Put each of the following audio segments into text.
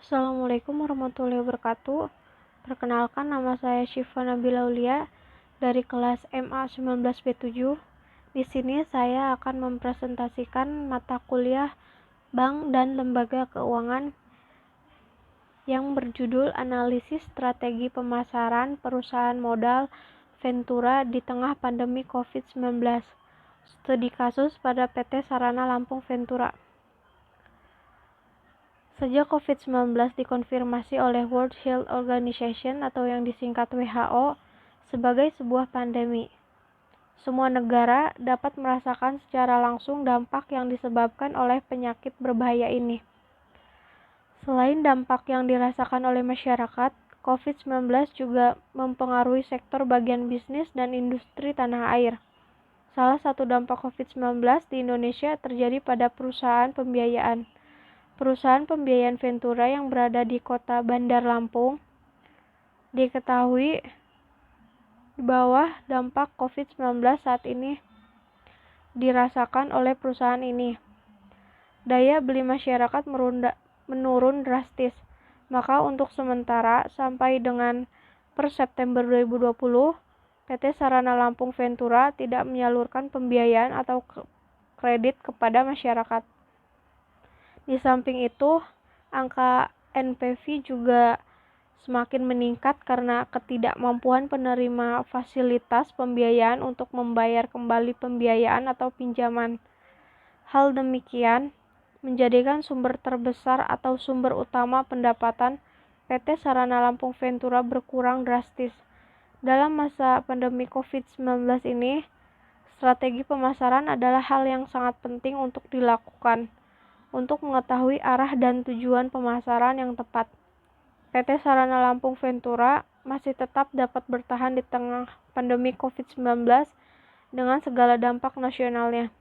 Assalamualaikum warahmatullahi wabarakatuh. Perkenalkan, nama saya Syifa Nabila Aulia dari kelas MA 19B7. Di sini saya akan mempresentasikan mata kuliah Bank dan Lembaga Keuangan yang berjudul Analisis Strategi Pemasaran Perusahaan Modal Ventura di Tengah Pandemi COVID-19. Studi kasus pada PT Sarana Lampung Ventura. Sejak COVID-19 dikonfirmasi oleh World Health Organization atau yang disingkat WHO sebagai sebuah pandemi, semua negara dapat merasakan secara langsung dampak yang disebabkan oleh penyakit berbahaya ini. Selain dampak yang dirasakan oleh masyarakat, COVID-19 juga mempengaruhi sektor bagian bisnis dan industri tanah air. Salah satu dampak COVID-19 di Indonesia terjadi pada perusahaan pembiayaan. Perusahaan pembiayaan Ventura yang berada di kota Bandar Lampung diketahui di bawah dampak COVID-19 saat ini dirasakan oleh perusahaan ini. Daya beli masyarakat menurun drastis, maka untuk sementara sampai dengan per September 2020, PT Sarana Lampung Ventura tidak menyalurkan pembiayaan atau kredit kepada masyarakat. Di samping itu, angka NPV juga semakin meningkat karena ketidakmampuan penerima fasilitas pembiayaan untuk membayar kembali pembiayaan atau pinjaman. Hal demikian menjadikan sumber terbesar atau sumber utama pendapatan PT Sarana Lampung Ventura berkurang drastis. Dalam masa pandemi COVID-19 ini, strategi pemasaran adalah hal yang sangat penting untuk dilakukan untuk mengetahui arah dan tujuan pemasaran yang tepat. PT Sarana Lampung Ventura masih tetap dapat bertahan di tengah pandemi COVID-19 dengan segala dampak nasionalnya.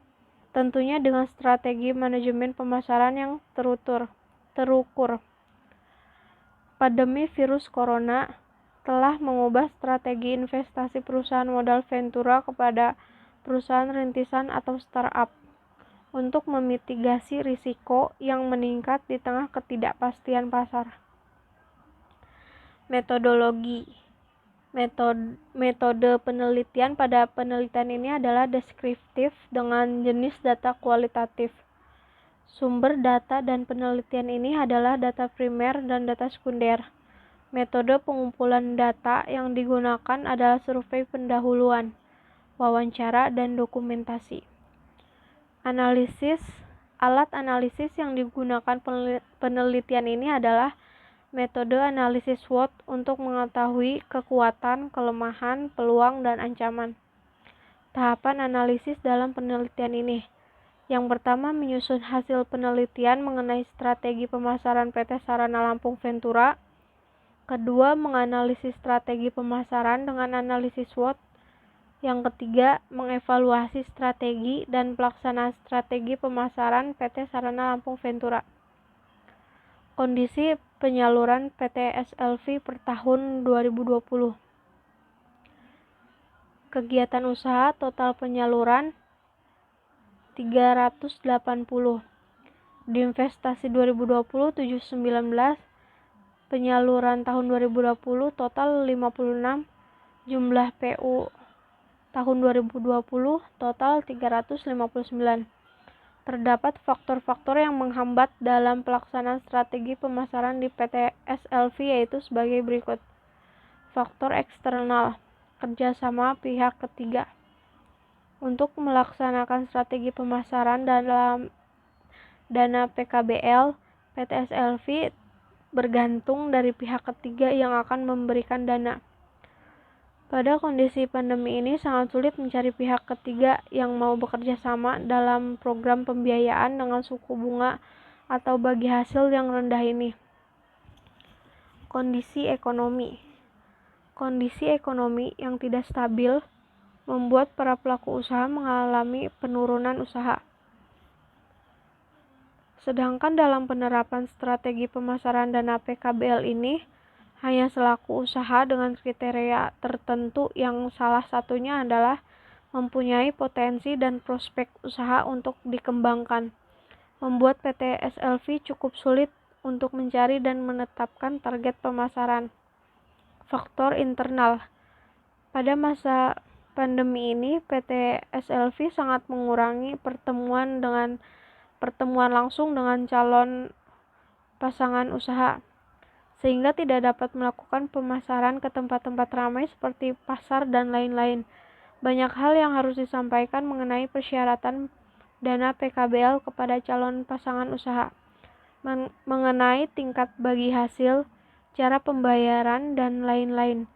Tentunya dengan strategi manajemen pemasaran yang terukur. Pandemi virus corona telah mengubah strategi investasi perusahaan modal Ventura kepada perusahaan rintisan atau startup untuk memitigasi risiko yang meningkat di tengah ketidakpastian pasar. Metodologi. Metode penelitian pada penelitian ini adalah deskriptif dengan jenis data kualitatif. Sumber data dan penelitian ini adalah data primer dan data sekunder. Metode pengumpulan data yang digunakan adalah survei pendahuluan, wawancara, dan dokumentasi. Alat analisis yang digunakan penelitian ini adalah metode analisis SWOT untuk mengetahui kekuatan, kelemahan, peluang, dan ancaman. Tahapan analisis dalam penelitian ini. Yang pertama, menyusun hasil penelitian mengenai strategi pemasaran PT Sarana Lampung Ventura. Kedua, menganalisis strategi pemasaran dengan analisis SWOT. Yang ketiga, mengevaluasi strategi dan pelaksanaan strategi pemasaran PT Sarana Lampung Ventura. Kondisi penyaluran PT SLV per tahun 2020. Kegiatan usaha total penyaluran 380. Di investasi 2020 719, penyaluran tahun 2020 total 56, jumlah PU tahun 2020 total 359. Terdapat faktor-faktor yang menghambat dalam pelaksanaan strategi pemasaran di PT SLV yaitu sebagai berikut. Faktor eksternal, kerjasama pihak ketiga. Untuk melaksanakan strategi pemasaran dalam dana PKBL, PT SLV bergantung dari pihak ketiga yang akan memberikan dana. Pada kondisi pandemi ini sangat sulit mencari pihak ketiga yang mau bekerja sama dalam program pembiayaan dengan suku bunga atau bagi hasil yang rendah ini. Kondisi ekonomi. Kondisi ekonomi yang tidak stabil membuat para pelaku usaha mengalami penurunan usaha. Sedangkan dalam penerapan strategi pemasaran dana PKBL ini, hanya selaku usaha dengan kriteria tertentu yang salah satunya adalah mempunyai potensi dan prospek usaha untuk dikembangkan, membuat PT SLV cukup sulit untuk mencari dan menetapkan target pemasaran. Faktor internal. Pada masa pandemi ini, PT SLV sangat mengurangi pertemuan langsung dengan calon pasangan usaha, sehingga tidak dapat melakukan pemasaran ke tempat-tempat ramai seperti pasar dan lain-lain. Banyak hal yang harus disampaikan mengenai persyaratan dana PKBL kepada calon pasangan usaha, mengenai tingkat bagi hasil, cara pembayaran, dan lain-lain.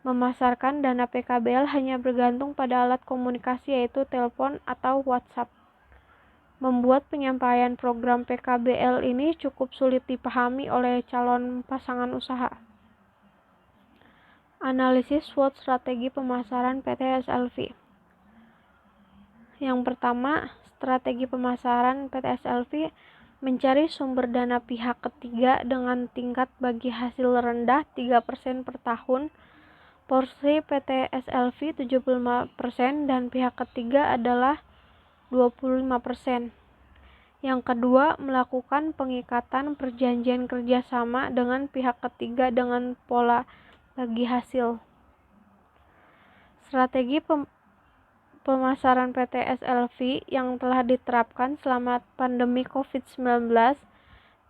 Memasarkan dana PKBL hanya bergantung pada alat komunikasi yaitu telepon atau WhatsApp. Membuat penyampaian program PKBL ini cukup sulit dipahami oleh calon pasangan usaha. Analisis SWOT strategi pemasaran PT SLV. Yang pertama, strategi pemasaran PT SLV mencari sumber dana pihak ketiga dengan tingkat bagi hasil rendah 3% per tahun. Porsi PT SLV 75% dan pihak ketiga adalah 25%. Yang kedua, melakukan pengikatan perjanjian kerjasama dengan pihak ketiga dengan pola bagi hasil. Strategi pemasaran PT SLV yang telah diterapkan selama pandemi COVID-19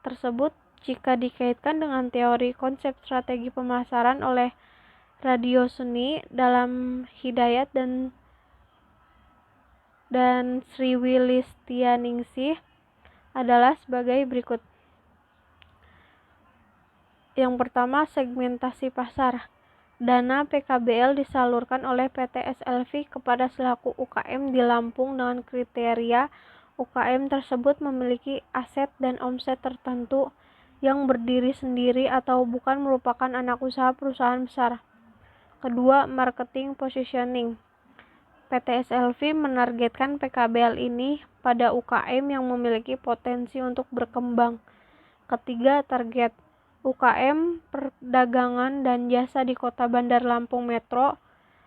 tersebut jika dikaitkan dengan teori konsep strategi pemasaran oleh Radiosuni dalam Hidayat dan Sriwilistianingsih adalah sebagai berikut. Yang pertama, segmentasi pasar. Dana PKBL disalurkan oleh PT SLV kepada selaku UKM di Lampung dengan kriteria UKM tersebut memiliki aset dan omset tertentu yang berdiri sendiri atau bukan merupakan anak usaha perusahaan besar. Kedua, marketing positioning. PT SLV menargetkan PKBL ini pada UKM yang memiliki potensi untuk berkembang. Ketiga, target UKM perdagangan dan jasa di Kota Bandar Lampung Metro,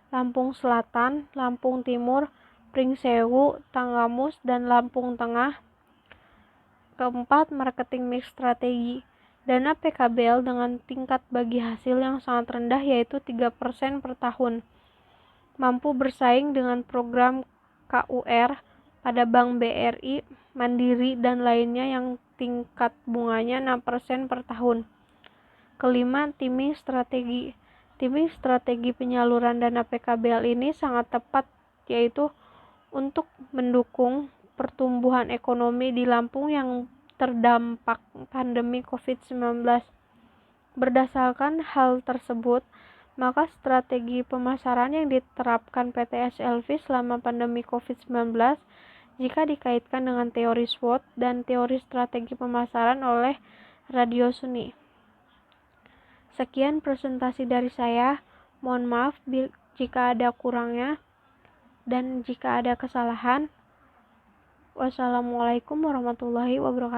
Lampung Selatan, Lampung Timur, Pringsewu, Tanggamus, dan Lampung Tengah. Keempat, marketing mix strategi. Dana PKBL dengan tingkat bagi hasil yang sangat rendah yaitu 3% per tahun. Mampu bersaing dengan program KUR pada Bank BRI, Mandiri, dan lainnya yang tingkat bunganya 6% per tahun. Kelima, timing strategi. Timing strategi penyaluran dana PKBL ini sangat tepat, yaitu untuk mendukung pertumbuhan ekonomi di Lampung yang terdampak pandemi COVID-19. Berdasarkan hal tersebut, maka strategi pemasaran yang diterapkan PT SLV selama pandemi COVID-19 jika dikaitkan dengan teori SWOT dan teori strategi pemasaran oleh Radiosuni. Sekian presentasi dari saya. Mohon maaf jika ada kurangnya dan jika ada kesalahan. Wassalamualaikum warahmatullahi wabarakatuh.